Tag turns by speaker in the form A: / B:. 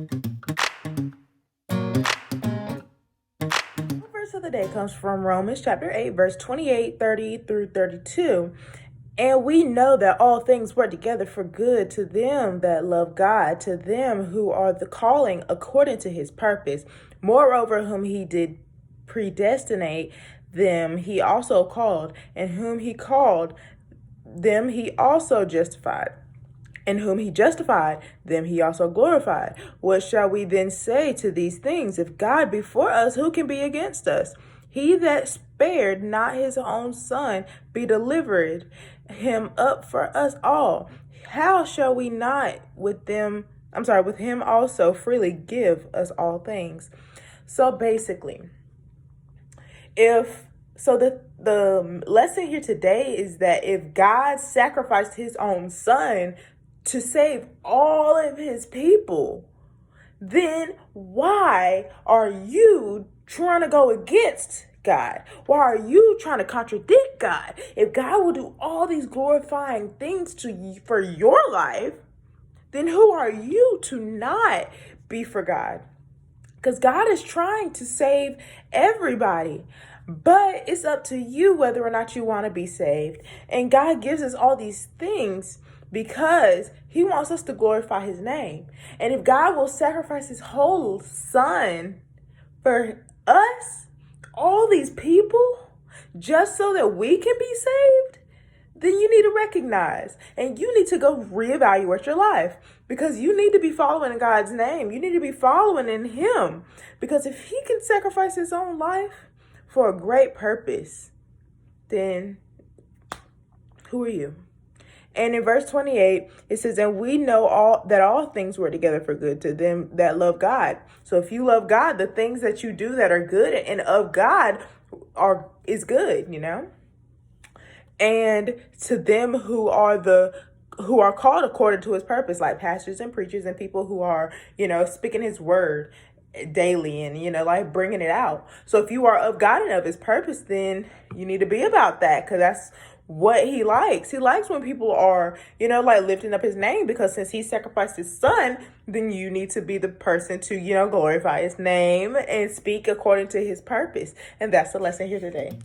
A: The verse of the day comes from Romans chapter 8, verse 28, 30 through 32. And we know that all things work together for good to them that love God, to them who are the calling according to his purpose. Moreover, whom he did predestinate, them he also called, and whom he called, them he also justified. And whom he justified, them he also glorified. What shall we then say to these things? If God be for us, who can be against us? He that spared not his own son, be delivered him up for us all. How shall we not with him also freely give us all things? So basically, the lesson here today is that if God sacrificed his own son to save all of his people, then why are you trying to go against God? Why are you trying to contradict God? If God will do all these glorifying things to you for your life, then who are you to not be for God? Because God is trying to save everybody. But it's up to you whether or not you want to be saved. And God gives us all these things because he wants us to glorify his name. And if God will sacrifice his whole son for us, all these people, just so that we can be saved, then you need to recognize and you need to go reevaluate your life, because you need to be following in God's name. You need to be following in him, because if he can sacrifice his own life for a great purpose, then who are you? And in verse 28, it says, and we know all things work together for good to them that love God. So if you love God, the things that you do that are good and of God is good, And to them who are called according to his purpose, like pastors and preachers and people who are, speaking his word daily and, like bringing it out. So if you are of God and of his purpose, then you need to be about that, because that's what he likes. He likes when people are, like lifting up his name, because since he sacrificed his son, then you need to be the person to, glorify his name and speak according to his purpose. And that's the lesson here today.